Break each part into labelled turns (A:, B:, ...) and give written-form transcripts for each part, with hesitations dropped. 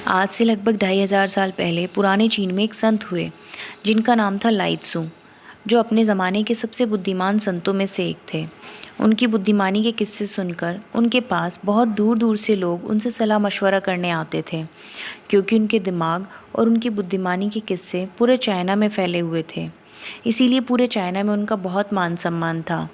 A: आज से लगभग 2500 साल पहले पुराने चीन में एक संत हुए जिनका नाम था लाइत्सु, जो अपने ज़माने के सबसे बुद्धिमान संतों में से एक थे। उनकी बुद्धिमानी के किस्से सुनकर उनके पास बहुत दूर दूर से लोग उनसे सलाह मशवरा करने आते थे, क्योंकि उनके दिमाग और उनकी बुद्धिमानी के किस्से पूरे चाइना में फैले हुए थे। इसीलिए पूरे चाइना में उनका बहुत मान सम्मान था।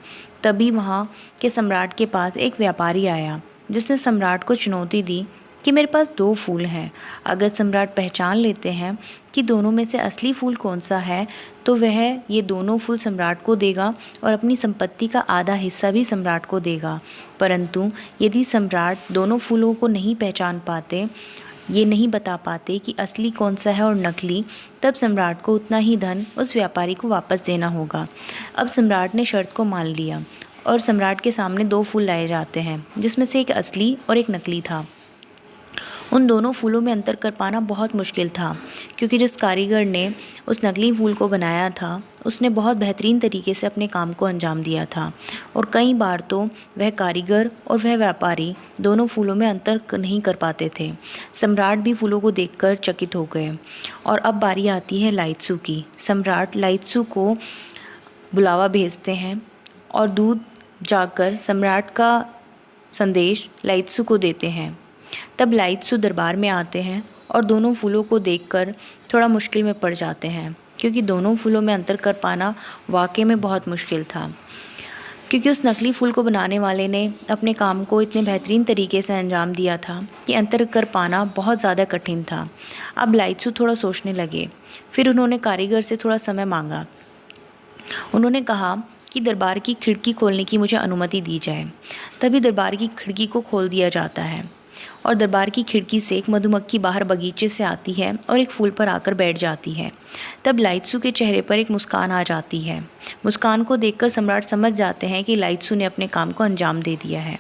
A: तभी वहाँ के सम्राट के पास एक व्यापारी आया जिसने सम्राट को चुनौती दी कि मेरे पास 2 फूल हैं। अगर सम्राट पहचान लेते हैं कि दोनों में से असली फूल कौन सा है, तो वह ये दोनों फूल सम्राट को देगा और अपनी संपत्ति का आधा हिस्सा भी सम्राट को देगा। परंतु यदि सम्राट दोनों फूलों को नहीं पहचान पाते, ये नहीं बता पाते कि असली कौन सा है और नकली, तब सम्राट को उतना ही धन उस व्यापारी को वापस देना होगा। अब सम्राट ने शर्त को मान लिया और सम्राट के सामने 2 फूल लाए जाते हैं, जिसमें से एक असली और एक नकली था। उन दोनों फूलों में अंतर कर पाना बहुत मुश्किल था, क्योंकि जिस कारीगर ने उस नकली फूल को बनाया था उसने बहुत बेहतरीन तरीके से अपने काम को अंजाम दिया था, और कई बार तो वह कारीगर और वह व्यापारी दोनों फूलों में अंतर नहीं कर पाते थे। सम्राट भी फूलों को देखकर चकित हो गए। और अब बारी आती है लाइत्सु की। सम्राट लाइत्सु को बुलावा भेजते हैं और दूत जाकर सम्राट का संदेश लाइत्सु को देते हैं। तब लाइत्सु दरबार में आते हैं और दोनों फूलों को देखकर थोड़ा मुश्किल में पड़ जाते हैं, क्योंकि दोनों फूलों में अंतर कर पाना वाकई में बहुत मुश्किल था, क्योंकि उस नकली फूल को बनाने वाले ने अपने काम को इतने बेहतरीन तरीके से अंजाम दिया था कि अंतर कर पाना बहुत ज़्यादा कठिन था। अब लाइत्सु थोड़ा सोचने लगे। फिर उन्होंने कारीगर से थोड़ा समय मांगा। उन्होंने कहा कि दरबार की खिड़की खोलने की मुझे अनुमति दी जाए। तभी दरबार की खिड़की को खोल दिया जाता है और दरबार की खिड़की से एक मधुमक्खी बाहर बगीचे से आती है और एक फूल पर आकर बैठ जाती है। तब लाइत्सु के चेहरे पर एक मुस्कान आ जाती है। मुस्कान को देखकर सम्राट समझ जाते हैं कि लाइत्सु ने अपने काम को अंजाम दे दिया है।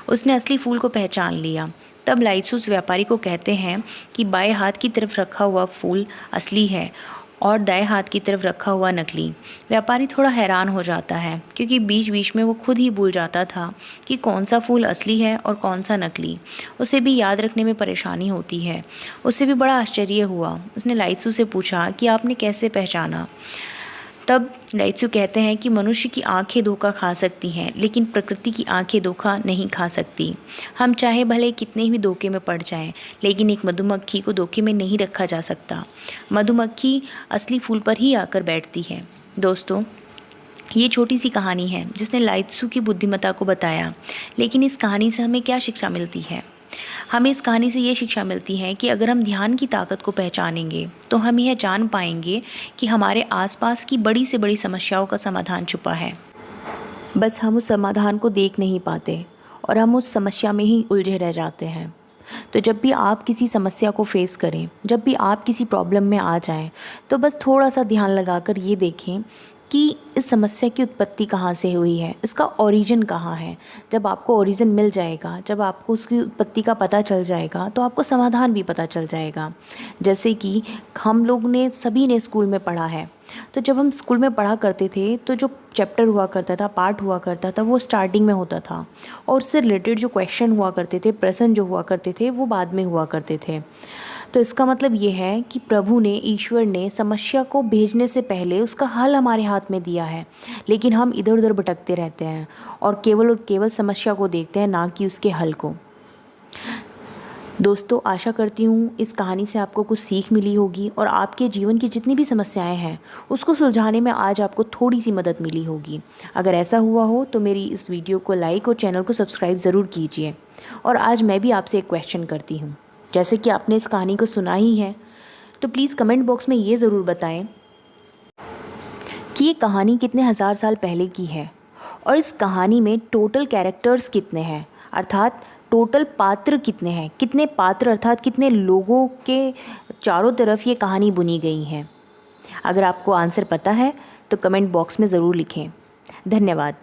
A: उसने असली फूल को पहचान लिया। तब लाइत्सु उस व्यापारी को कहते हैं कि बाएं हाथ की तरफ रखा हुआ फूल असली है और दाएं हाथ की तरफ रखा हुआ नकली। व्यापारी थोड़ा हैरान हो जाता है, क्योंकि बीच बीच में वो खुद ही भूल जाता था कि कौन सा फूल असली है और कौन सा नकली। उसे भी याद रखने में परेशानी होती है। उसे भी बड़ा आश्चर्य हुआ। उसने लाइत्सु से पूछा कि आपने कैसे पहचाना। तब लाइत्सु कहते हैं कि मनुष्य की आंखें धोखा खा सकती हैं, लेकिन प्रकृति की आंखें धोखा नहीं खा सकती। हम चाहे भले कितने भी धोखे में पड़ जाएं, लेकिन एक मधुमक्खी को धोखे में नहीं रखा जा सकता। मधुमक्खी असली फूल पर ही आकर बैठती है। दोस्तों, ये छोटी सी कहानी है जिसने लाइत्सु की बुद्धिमत्ता को बताया, लेकिन इस कहानी से हमें क्या शिक्षा मिलती है? हमें इस कहानी से ये शिक्षा मिलती है कि अगर हम ध्यान की ताकत को पहचानेंगे तो हम यह जान पाएंगे कि हमारे आसपास की बड़ी से बड़ी समस्याओं का समाधान छुपा है। बस हम उस समाधान को देख नहीं पाते और हम उस समस्या में ही उलझे रह जाते हैं। तो जब भी आप किसी समस्या को फेस करें, जब भी आप किसी प्रॉब्लम में आ जाएं, तो बस थोड़ा सा ध्यान लगाकर ये देखें कि इस समस्या की उत्पत्ति कहाँ से हुई है, इसका ओरिजिन कहाँ है। जब आपको ओरिजिन मिल जाएगा, जब आपको उसकी उत्पत्ति का पता चल जाएगा, तो आपको समाधान भी पता चल जाएगा। जैसे कि हम लोग ने सभी ने स्कूल में पढ़ा है, तो जब हम स्कूल में पढ़ा करते थे तो जो चैप्टर हुआ करता था, पार्ट हुआ करता था, वो स्टार्टिंग में होता था, और उससे रिलेटेड जो क्वेश्चन हुआ करते थे, प्रश्न जो हुआ करते थे, वो बाद में हुआ करते थे। तो इसका मतलब ये है कि प्रभु ने, ईश्वर ने समस्या को भेजने से पहले उसका हल हमारे हाथ में दिया है, लेकिन हम इधर उधर भटकते रहते हैं और केवल समस्या को देखते हैं, ना कि उसके हल को। दोस्तों, आशा करती हूँ इस कहानी से आपको कुछ सीख मिली होगी और आपके जीवन की जितनी भी समस्याएं हैं उसको सुलझाने में आज आपको थोड़ी सी मदद मिली होगी। अगर ऐसा हुआ हो तो मेरी इस वीडियो को लाइक और चैनल को सब्सक्राइब ज़रूर कीजिए। और आज मैं भी आपसे एक क्वेश्चन करती हूँ। जैसे कि आपने इस कहानी को सुना ही है, तो प्लीज़ कमेंट बॉक्स में ये ज़रूर बताएं कि ये कहानी कितने हज़ार साल पहले की है और इस कहानी में टोटल कैरेक्टर्स कितने हैं, अर्थात टोटल पात्र कितने हैं, कितने पात्र अर्थात कितने लोगों के चारों तरफ ये कहानी बुनी गई है। अगर आपको आंसर पता है तो कमेंट बॉक्स में ज़रूर लिखें। धन्यवाद।